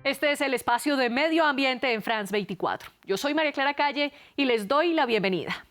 Este es el espacio de medio ambiente en France 24. Yo soy María Clara Calle y les doy la bienvenida.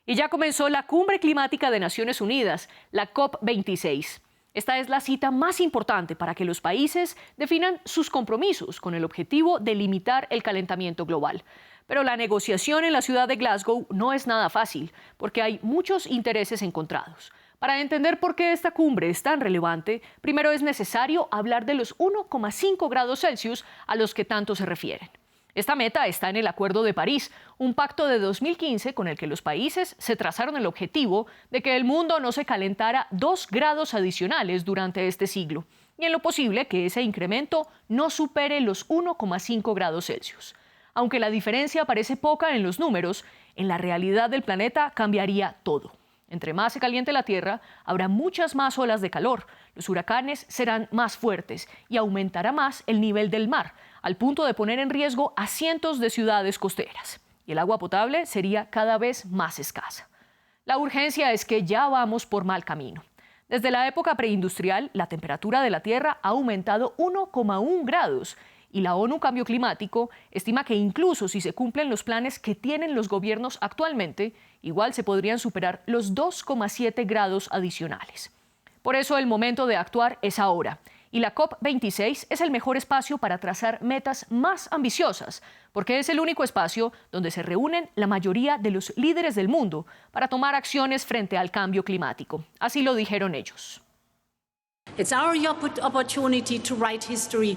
Y ya comenzó la Cumbre Climática de Naciones Unidas, la COP26. Esta es la cita más importante para que los países definan sus compromisos con el objetivo de limitar el calentamiento global. Pero la negociación en la ciudad de Glasgow no es nada fácil, porque hay muchos intereses encontrados. Para entender por qué esta cumbre es tan relevante, primero es necesario hablar de los 1,5 grados Celsius a los que tanto se refieren. Esta meta está en el Acuerdo de París, un pacto de 2015 con el que los países se trazaron el objetivo de que el mundo no se calentara 2 grados adicionales durante este siglo, y en lo posible que ese incremento no supere los 1,5 grados Celsius. Aunque la diferencia parece poca en los números, en la realidad del planeta cambiaría todo. Entre más se caliente la Tierra, habrá muchas más olas de calor, los huracanes serán más fuertes y aumentará más el nivel del mar, al punto de poner en riesgo a cientos de ciudades costeras. Y el agua potable sería cada vez más escasa. La urgencia es que ya vamos por mal camino. Desde la época preindustrial, la temperatura de la Tierra ha aumentado 1,1 grados y la ONU Cambio Climático estima que incluso si se cumplen los planes que tienen los gobiernos actualmente, igual se podrían superar los 2,7 grados adicionales. Por eso el momento de actuar es ahora. Y la COP26 es el mejor espacio para trazar metas más ambiciosas, porque es el único espacio donde se reúnen la mayoría de los líderes del mundo para tomar acciones frente al cambio climático. Así lo dijeron ellos.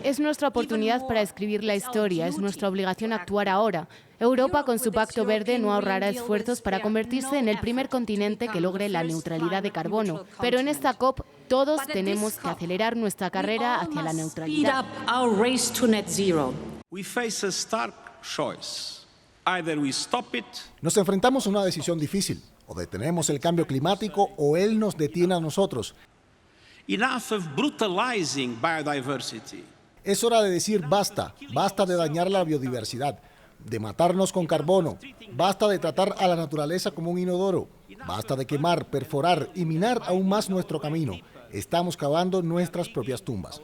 Es nuestra oportunidad para escribir la historia, es nuestra obligación actuar ahora. Europa, con su Pacto Verde, no ahorrará esfuerzos para convertirse en el primer continente que logre la neutralidad de carbono. Pero en esta COP, todos tenemos que acelerar nuestra carrera hacia la neutralidad. Nos enfrentamos a una decisión difícil. O detenemos el cambio climático o él nos detiene a nosotros. Es hora de decir basta, basta de dañar la biodiversidad, de matarnos con carbono, basta de tratar a la naturaleza como un inodoro, basta de quemar, perforar y minar aún más nuestro camino. Estamos cavando nuestras propias tumbas.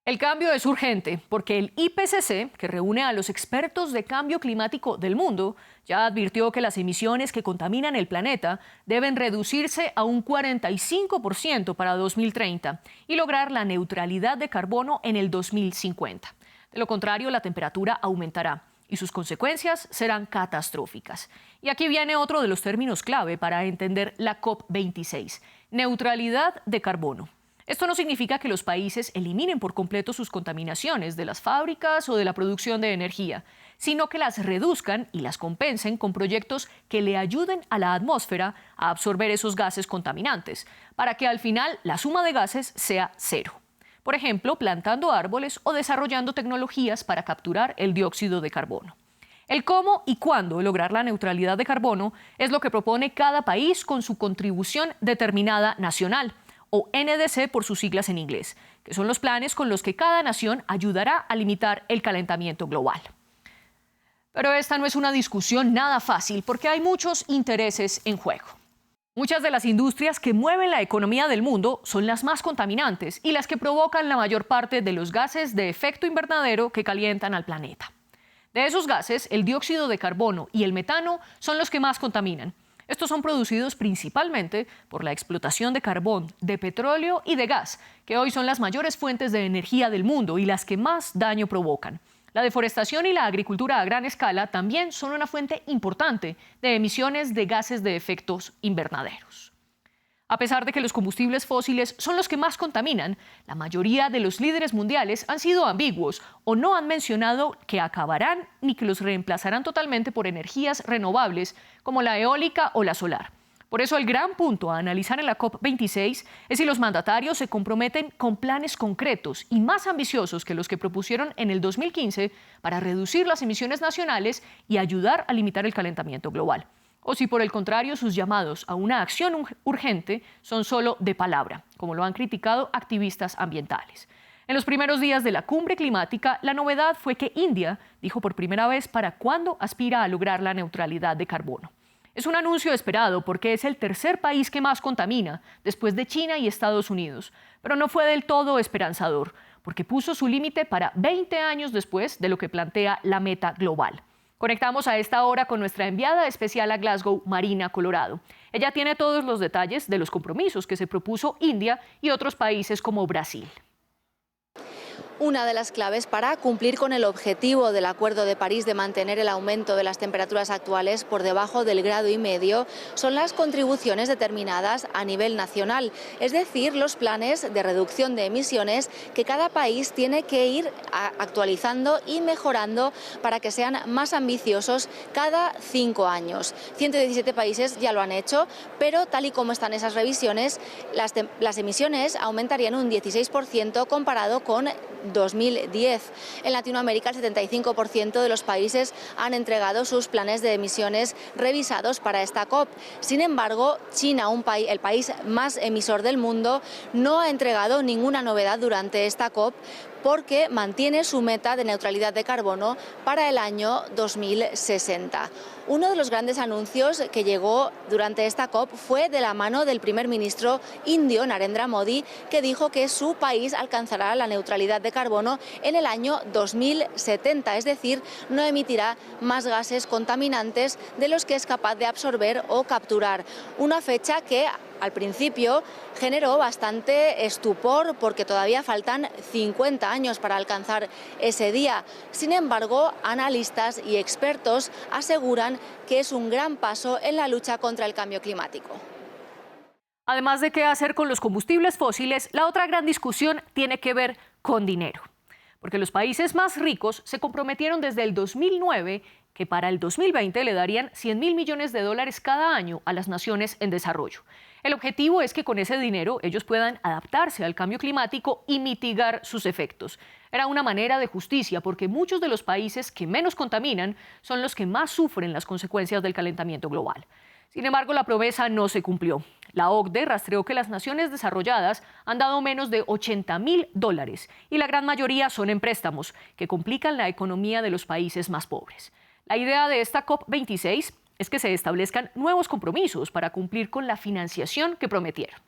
El cambio es urgente porque el IPCC, que reúne a los expertos de cambio climático del mundo, ya advirtió que las emisiones que contaminan el planeta deben reducirse a un 45% para 2030 y lograr la neutralidad de carbono en el 2050. De lo contrario, la temperatura aumentará y sus consecuencias serán catastróficas. Y aquí viene otro de los términos clave para entender la COP26, neutralidad de carbono. Esto no significa que los países eliminen por completo sus contaminaciones de las fábricas o de la producción de energía, sino que las reduzcan y las compensen con proyectos que le ayuden a la atmósfera a absorber esos gases contaminantes, para que al final la suma de gases sea cero. Por ejemplo, plantando árboles o desarrollando tecnologías para capturar el dióxido de carbono. El cómo y cuándo lograr la neutralidad de carbono es lo que propone cada país con su contribución determinada nacional, o NDC por sus siglas en inglés, que son los planes con los que cada nación ayudará a limitar el calentamiento global. Pero esta no es una discusión nada fácil porque hay muchos intereses en juego. Muchas de las industrias que mueven la economía del mundo son las más contaminantes y las que provocan la mayor parte de los gases de efecto invernadero que calientan al planeta. De esos gases, el dióxido de carbono y el metano son los que más contaminan. Estos son producidos principalmente por la explotación de carbón, de petróleo y de gas, que hoy son las mayores fuentes de energía del mundo y las que más daño provocan. La deforestación y la agricultura a gran escala también son una fuente importante de emisiones de gases de efectos invernaderos. A pesar de que los combustibles fósiles son los que más contaminan, la mayoría de los líderes mundiales han sido ambiguos o no han mencionado que acabarán ni que los reemplazarán totalmente por energías renovables como la eólica o la solar. Por eso el gran punto a analizar en la COP26 es si los mandatarios se comprometen con planes concretos y más ambiciosos que los que propusieron en el 2015 para reducir las emisiones nacionales y ayudar a limitar el calentamiento global. O si por el contrario sus llamados a una acción urgente son solo de palabra, como lo han criticado activistas ambientales. En los primeros días de la cumbre climática, la novedad fue que India dijo por primera vez para cuándo aspira a lograr la neutralidad de carbono. Es un anuncio esperado porque es el tercer país que más contamina, después de China y Estados Unidos. Pero no fue del todo esperanzador, porque puso su límite para 20 años después de lo que plantea la meta global. Conectamos a esta hora con nuestra enviada especial a Glasgow, Marina Colorado. Ella tiene todos los detalles de los compromisos que se propuso India y otros países como Brasil. Una de las claves para cumplir con el objetivo del Acuerdo de París de mantener el aumento de las temperaturas actuales por debajo del 1,5 grados son las contribuciones determinadas a nivel nacional, es decir, los planes de reducción de emisiones que cada país tiene que ir actualizando y mejorando para que sean más ambiciosos cada 5 años. 117 países ya lo han hecho, pero tal y como están esas revisiones, las emisiones aumentarían un 16% comparado con 2010. En Latinoamérica, el 75% de los países han entregado sus planes de emisiones revisados para esta COP. Sin embargo, China, el país más emisor del mundo, no ha entregado ninguna novedad durante esta COP porque mantiene su meta de neutralidad de carbono para el año 2060. Uno de los grandes anuncios que llegó durante esta COP fue de la mano del primer ministro indio, Narendra Modi, que dijo que su país alcanzará la neutralidad de carbono en el año 2070, es decir, no emitirá más gases contaminantes de los que es capaz de absorber o capturar. Una fecha que al principio generó bastante estupor porque todavía faltan 50 años para alcanzar ese día. Sin embargo, analistas y expertos aseguran que es un gran paso en la lucha contra el cambio climático. Además de qué hacer con los combustibles fósiles, la otra gran discusión tiene que ver con dinero. Porque los países más ricos se comprometieron desde el 2009 que para el 2020 le darían $100.000 millones cada año a las naciones en desarrollo. El objetivo es que con ese dinero ellos puedan adaptarse al cambio climático y mitigar sus efectos. Era una manera de justicia porque muchos de los países que menos contaminan son los que más sufren las consecuencias del calentamiento global. Sin embargo, la promesa no se cumplió. La OCDE rastreó que las naciones desarrolladas han dado menos de $80.000 y la gran mayoría son en préstamos que complican la economía de los países más pobres. La idea de esta COP26 es que se establezcan nuevos compromisos para cumplir con la financiación que prometieron.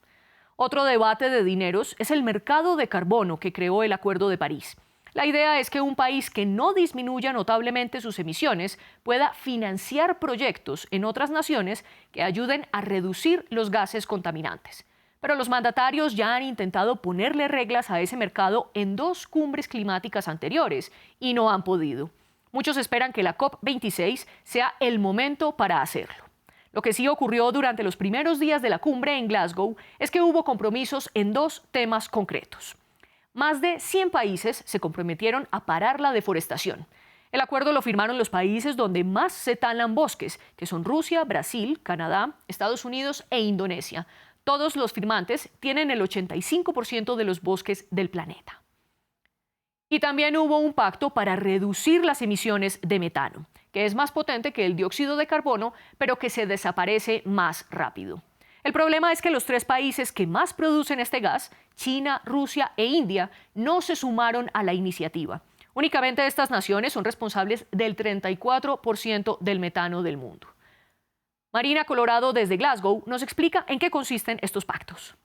Otro debate de dineros es el mercado de carbono que creó el Acuerdo de París. La idea es que un país que no disminuya notablemente sus emisiones pueda financiar proyectos en otras naciones que ayuden a reducir los gases contaminantes. Pero los mandatarios ya han intentado ponerle reglas a ese mercado en 2 cumbres climáticas anteriores y no han podido. Muchos esperan que la COP26 sea el momento para hacerlo. Lo que sí ocurrió durante los primeros días de la cumbre en Glasgow es que hubo compromisos en 2 temas concretos. Más de 100 países se comprometieron a parar la deforestación. El acuerdo lo firmaron los países donde más se talan bosques, que son Rusia, Brasil, Canadá, Estados Unidos e Indonesia. Todos los firmantes tienen el 85% de los bosques del planeta. Y también hubo un pacto para reducir las emisiones de metano, que es más potente que el dióxido de carbono, pero que se desaparece más rápido. El problema es que los 3 países que más producen este gas, China, Rusia e India, no se sumaron a la iniciativa. Únicamente estas naciones son responsables del 34% del metano del mundo. Marina Colorado desde Glasgow nos explica en qué consisten estos pactos.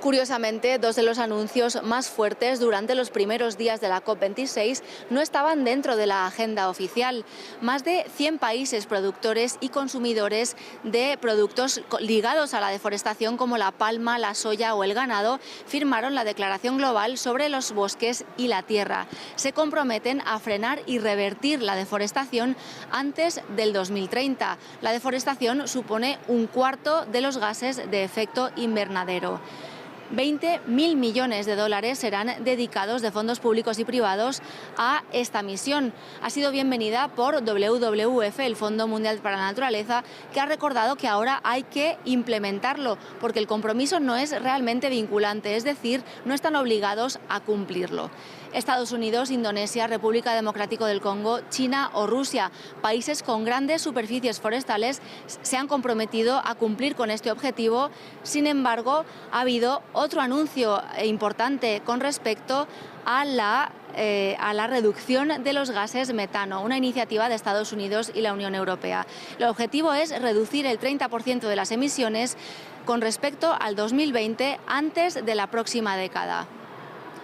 Curiosamente, 2 de los anuncios más fuertes durante los primeros días de la COP26 no estaban dentro de la agenda oficial. Más de 100 países productores y consumidores de productos ligados a la deforestación como la palma, la soya o el ganado firmaron la Declaración Global sobre los bosques y la tierra. Se comprometen a frenar y revertir la deforestación antes del 2030. La deforestación supone 1/4 de los gases de efecto invernadero. 20.000 millones de dólares serán dedicados de fondos públicos y privados a esta misión. Ha sido bienvenida por WWF, el Fondo Mundial para la Naturaleza, que ha recordado que ahora hay que implementarlo, porque el compromiso no es realmente vinculante, es decir, no están obligados a cumplirlo. Estados Unidos, Indonesia, República Democrática del Congo, China o Rusia, países con grandes superficies forestales, se han comprometido a cumplir con este objetivo. Sin embargo, ha habido otro anuncio importante con respecto a la a la reducción de los gases metano, una iniciativa de Estados Unidos y la Unión Europea. El objetivo es reducir el 30% de las emisiones con respecto al 2020 antes de la próxima década.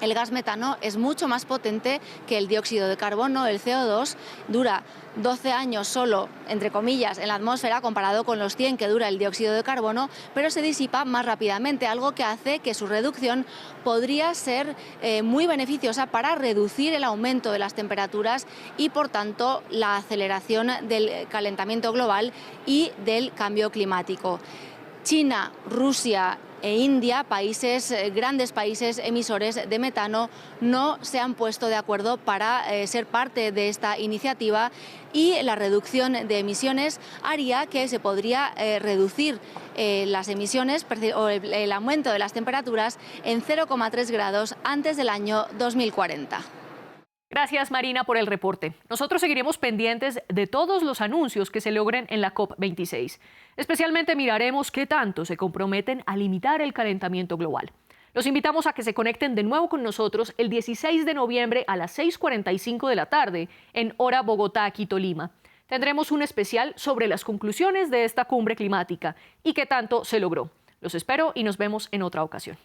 El gas metano es mucho más potente que el dióxido de carbono, el CO2, dura 12 años solo, entre comillas, en la atmósfera comparado con los 100 que dura el dióxido de carbono, pero se disipa más rápidamente, algo que hace que su reducción podría ser muy beneficiosa para reducir el aumento de las temperaturas y, por tanto, la aceleración del calentamiento global y del cambio climático. China, Rusia e India, grandes países emisores de metano, no se han puesto de acuerdo para ser parte de esta iniciativa, y la reducción de emisiones haría que se podría reducir las emisiones o el aumento de las temperaturas en 0,3 grados antes del año 2040. Gracias, Marina, por el reporte. Nosotros seguiremos pendientes de todos los anuncios que se logren en la COP26. Especialmente miraremos qué tanto se comprometen a limitar el calentamiento global. Los invitamos a que se conecten de nuevo con nosotros el 16 de noviembre a las 6:45 de la tarde en hora Bogotá, Quito, Lima. Tendremos un especial sobre las conclusiones de esta cumbre climática y qué tanto se logró. Los espero y nos vemos en otra ocasión.